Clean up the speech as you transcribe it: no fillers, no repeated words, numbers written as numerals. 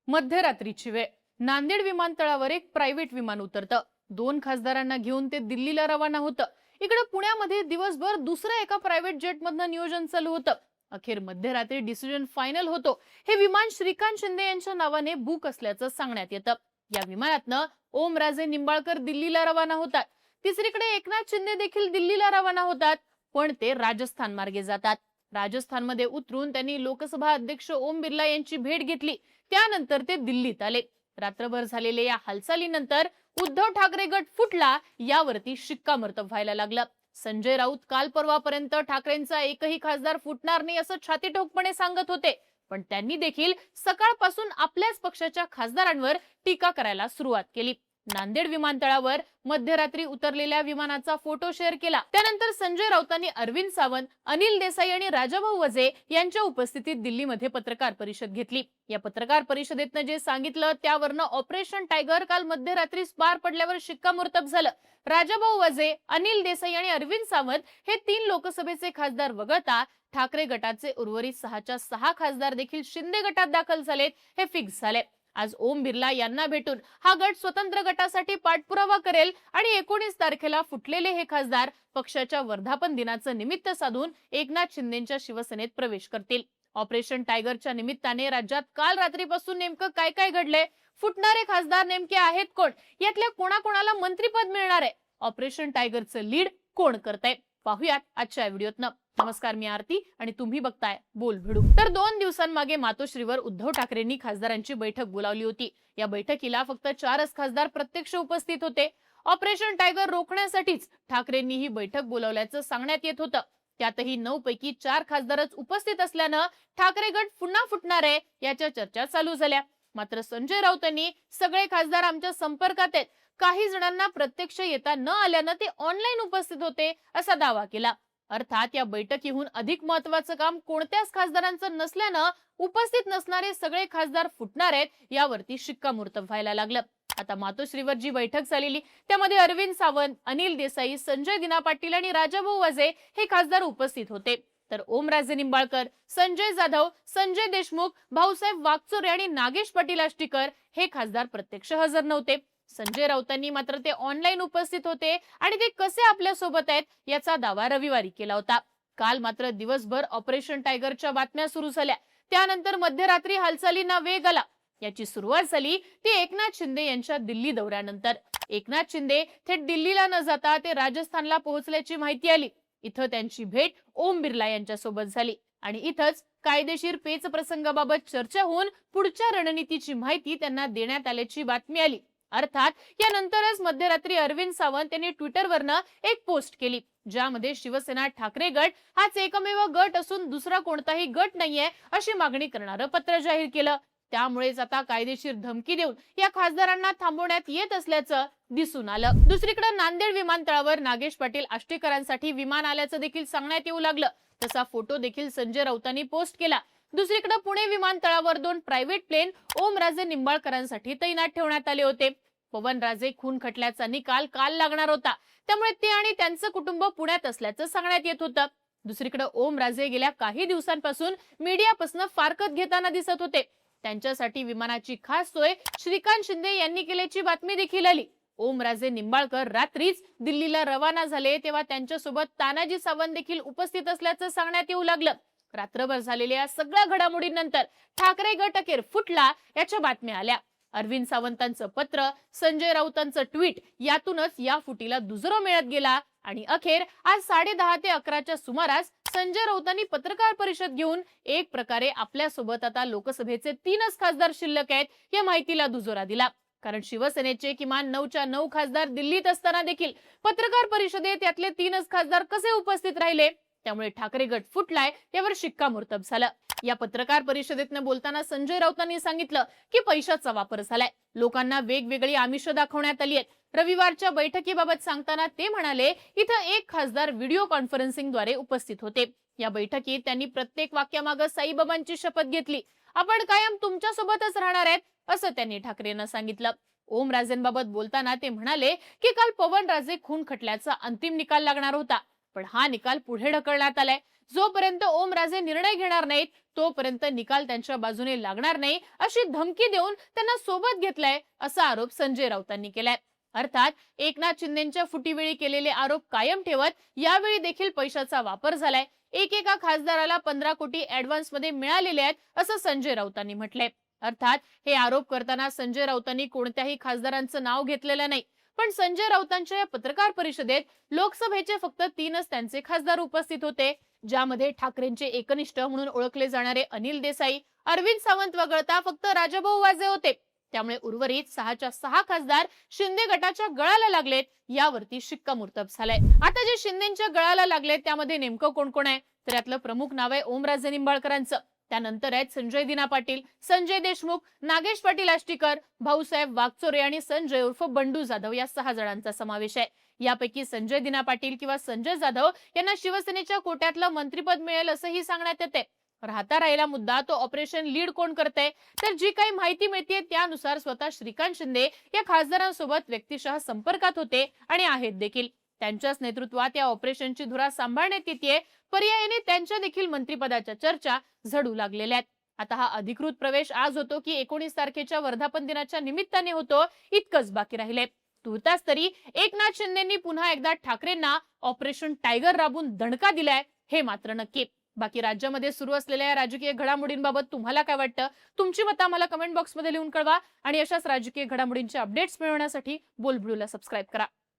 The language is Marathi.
मध्यरात्रीची वेळ. नांदेड विमानतळावर एक प्रायव्हेट विमान उतरतं. 2 खासदारांना घेऊन ते दिल्लीला रवाना होतं. इकडे पुण्यामध्ये दिवसभर दुसऱ्या एका प्रायव्हेट जेटमधनं नियोजन चालू होतं. अखेर मध्यरात्री डिसिजन फायनल होतो. हे विमान श्रीकांत शिंदे यांच्या नावाने बुक असल्याचं सांगण्यात येतं. या विमानातनं ओमराजे निंबाळकर दिल्लीला रवाना होतात. तिसरीकडे एकनाथ शिंदे देखील दिल्लीला रवाना होतात, पण ते राजस्थान मार्गे जातात. राजस्थानमध्ये उतरून त्यांनी लोकसभा अध्यक्ष ओम बिर्ला यांची भेट घेतली. त्यानंतर ते दिल्लीत आले. रात्रभर झालेल्या या हालचालीनंतर उद्धव ठाकरे गट फुटला यावरती शिक्कामोर्तब व्हायला लागलं. संजय राऊत काल परवापर्यंत ठाकरेंचा एकही खासदार फुटणार नाही असं छातीठोकपणे सांगत होते, पण त्यांनी देखील सकाळपासून आपल्याच पक्षाच्या खासदारांवर टीका करायला सुरुवात केली. नांदेड विमानतळावर मध्यरात्री उतरलेल्या विमानाचा फोटो शेअर केला. त्यानंतर संजय राऊतांनी अरविंद सावंत, अनिल देसाई आणि राजाभाऊ वजे यांच्या उपस्थितीत दिल्लीमध्ये पत्रकार परिषद घेतली. या पत्रकार परिषदेतनं जे सांगितलं त्यावरनं ऑपरेशन टायगर काल मध्यरात्री पार पडल्यावर शिक्कामोर्तब झालं. राजाभाऊ वजे, अनिल देसाई आणि अरविंद सावंत हे 3 लोकसभेचे खासदार वगळता ठाकरे गटाचे उर्वरित 6च्या 6 खासदार देखील शिंदे गटात दाखल झालेत, हे फिक्स झाले. आज ओम बिर्ला यांना भेटून हा गट स्वतंत्र गटासाठी पाठपुरावा करेल आणि 19 तारखेला फुटलेले हे खासदार पक्षाच्या वर्धापन दिनाचं निमित्त साधून एकनाथ शिंदेच्या शिवसेनेत प्रवेश करतील. ऑपरेशन टायगरच्या निमित्ताने राज्यात काल रात्रीपासून नेमकं काय काय घडले, फुटणारे खासदार नेमके आहेत कोण, यातल्या कोणाकोणाला मंत्रिपद मिळणार आहे, ऑपरेशन टायगरचं लीड कोण करतंय, पाहूयात आजच्या व्हिडिओतनं. नमस्कार, मी आरती आणि तुम्ही बघताय बोलभिडू. तर 2 दिवसांमागे मातोश्रीवर उद्धव ठाकरेंनी खासदारांची बैठक बोलावली होती. या बैठकीला फक्त 4च खासदार प्रत्यक्ष उपस्थित होते. ऑपरेशन टायगर रोखण्यासाठीच ठाकरेंनी ही बैठक बोलावल्याचं सांगण्यात येत होतं. त्यातही 9 पैकी 4 खासदारच उपस्थित असल्यानं ठाकरे गट पुन्हा फुटणार आहे याच्या चर्चा चालू झाल्या. मात्र संजय राऊतांनी सगळे खासदार आमच्या संपर्कात आहेत, काही जणांना प्रत्यक्ष येता न आल्यानं ते ऑनलाईन उपस्थित होते असा दावा केला. अर्थात या बैठकीहून अधिक महत्वाचं काम कोणत्याच खासदारांचं नसल्यानं उपस्थित नसणारे सगळे खासदार फुटणार आहेत यावरती शिक्कामोर्तब व्हायला लागलं. आता मातोश्रीवर जी बैठक झालेली त्यामध्ये अरविंद सावंत, अनिल देसाई, संजय दिना पाटील आणि राजाभाऊ वजे हे खासदार उपस्थित होते. तर ओमराजे निंबाळकर, संजय जाधव, संजय देशमुख, भाऊसाहेब वागचोरे आणि नागेश पाटील आष्टीकर हे खासदार प्रत्यक्ष हजर नव्हते. संजय राऊतांनी मात्र ते ऑनलाईन उपस्थित होते आणि ते कसे आपल्या सोबत आहेत याचा दावा रविवारी केला होता. काल मात्र दिवसभर ऑपरेशन टायगरच्या बातम्या सुरू झाल्या. त्यानंतर मध्यरात्री हालचालींना वेग आला. याची सुरुवात झाली ती एकनाथ शिंदे यांच्या दिल्ली दौऱ्यानंतर. एकनाथ शिंदे थेट दिल्लीला न जाता ते राजस्थानला पोहोचल्याची माहिती आली. इथं त्यांची भेट ओम बिर्ला यांच्या सोबत झाली आणि इथंच कायदेशीर पेच प्रसंगाबाबत चर्चा होऊन पुढच्या रणनीतीची माहिती त्यांना देण्यात आल्याची बातमी आली. अर्थात यानंतरच मध्यरात्री अरविंद सावंत यांनी ट्विटरवरनं एक पोस्ट केली, ज्यामध्ये शिवसेना ठाकरे गट हाच एकमेव गट असून दुसरा कोणताही गट नाहीये अशी मागणी करणारं पत्र जाहीर केलं. त्यामुळेच आता कायदेशीर धमकी देऊन या खासदारांना थांबवण्यात येत असल्याचं दिसून आलं. दुसरीकडे नांदेड विमानतळावर नागेश पाटील आष्टीकरांसाठी विमान आल्याचं देखील सांगण्यात येऊ लागलं. तसा फोटो देखील संजय राऊतांनी पोस्ट केला. दुसरीकडे पुणे विमानतळावर 2 प्रायव्हेट प्लेन ओमराजे निंबाळकरांसाठी तैनात ठेवण्यात आले होते. पवनराजे खून खटल्याचा निकाल काल लागणार होता, त्यामुळे ते आणि त्यांचं कुटुंब पुण्यात असल्याचं सांगण्यात येत होतं. दुसरीकडे ओमराजे गेल्या काही दिवसांपासून मीडियापासून फारकत घेताना दिसत होते. त्यांच्यासाठी विमानाची खास सोय श्रीकांत शिंदे यांनी केल्याची बातमी देखील आली. ओमराजे निंबाळकर रात्रीच दिल्लीला रवाना झाले तेव्हा त्यांच्यासोबत तानाजी सावंत देखील उपस्थित असल्याचं सांगण्यात येऊ लागलं. रात्रभर झालेल्या सगळ्या घडामोडींनंतर ठाकरे गट अखेर फुटला याच्या बातम्या आल्या. अरविंद सावंतांचं पत्र, संजय राऊतांचं ट्विट यातूनच या फुटीला दुजरा मिळत गेला आणि अखेर आज 10:30 ते 11च्या सुमारास संजय राऊतांनी पत्रकार परिषद घेऊन एक प्रकारे आपल्या सोबत आता लोकसभेचे 3च खासदार शिल्लक आहेत या माहितीला दुजोरा दिला. कारण शिवसेनेचे किमान 9च्या 9 खासदार दिल्लीत असताना देखील पत्रकार परिषदेत यातले 3च खासदार कसे उपस्थित राहिले, त्यामुळे ठाकरे गट फुटलाय यावर शिक्कामोर्तब झालं. या पत्रकार परिषदेतनं बोलताना संजय राऊतांनी सांगितलं की पैशाचा वापर झालाय, लोकांना वेगवेगळी आमिष दाखवण्यात आली आहेत. रविवारच्या बैठकीबाबत सांगताना ते म्हणाले, इथं एक खासदार व्हिडिओ कॉन्फरन्सिंगद्वारे उपस्थित होते. या बैठकीत त्यांनी प्रत्येक वाक्यामागे साईबाबांची शपथ घेतली. आपण कायम तुमच्या सोबतच राहणार आहेत असं त्यांनी ठाकरेंना सांगितलं. ओमराजेंबाबत बोलताना ते म्हणाले की काल पवनराजे खून खटल्याचा अंतिम निकाल लागणार होता, पण हा निकाल पुढे ढकलण्यात आलाय. जोपर्यंत ओमराजे निर्णय घेणार नाहीत तोपर्यंत निकाल त्यांच्या बाजूने लागणार नाही अशी धमकी देऊन त्यांना सोबत घेतलाय असा आरोप संजय राऊतांनी केलाय. अर्थात एकनाथ शिंदेच्या फुटीवेळी केलेले आरोप कायम ठेवत यावेळी देखील पैशाचा वापर झालाय. एकेका खासदाराला 15 कोटी ऍडव्हान्स मध्ये मिळालेले आहेत असं संजय राऊतांनी म्हटलंय. अर्थात हे आरोप करताना संजय राऊतांनी कोणत्याही खासदारांचं नाव घेतलेलं नाही. पण संजय राऊतांच्या या पत्रकार परिषदेत लोकसभेचे फक्त 3च त्यांचे खासदार उपस्थित होते, ज्यामध्ये ठाकरेंचे एकनिष्ठ म्हणून ओळखले जाणारे अनिल देसाई, अरविंद सावंत वगळता फक्त राजाभाऊ वाजे होते. त्यामुळे उर्वरित 6च्या 6 खासदार शिंदे गटाच्या गळाला लागलेत, यावरती शिक्कामोर्तब झालंय. आता जे शिंदेच्या गळाला लागलेत त्यामध्ये नेमकं कोण कोण आहे, तर यातलं प्रमुख नाव आहे ओमराजे निंबाळकरांचं. त्यानंतर आहेत संजय दिना पाटील, संजय देशमुख, नागेश पाटील आष्टीकर, भाऊसाहेब वागचोरे आणि संजय उर्फ बंडू जाधव या 6 जणांचा समावेश आहे. यापैकी संजय दिना पाटील किंवा संजय जाधव यांना शिवसेनेच्या कोट्यातलं मंत्रिपद मिळेल असंही सांगण्यात येते. राहता राहिला मुद्दा तो ऑपरेशन लीड कोण करते, तर जी काही माहिती मिळते त्यानुसार स्वतः श्रीकांत शिंदे या खासदारांसोबत व्यक्तिशः संपर्कात होते आणि आहेत देखील. त्यांच्याच नेतृत्वात या ऑपरेशनची धुरा सांभाळण्यात येते. पर्यायाने त्यांच्या देखील मंत्रिपदाच्या चर्चा झडू लागलेल्या आहेत. आता हा अधिकृत प्रवेश आज होतो की 19 तारखेच्या वर्धापन दिनाच्या निमित्ताने होतो इतकंच बाकी राहिले. तुर्तास तरी एकनाथ शिंदेंनी पुन्हा एकदा ठाकरेंना ऑपरेशन टायगर राबून दणका दिलाय हे मात्र नक्की. बाकी राज्यामध्ये सुरू असलेल्या या राजकीय घडामोडींबाबत तुम्हाला काय वाटतं, तुमची मतं आम्हाला कमेंट बॉक्समध्ये लिहून कळवा आणि अशाच राजकीय घडामोडींचे अपडेट्स मिळवण्यासाठी बोलबिडूला सबस्क्राईब करा.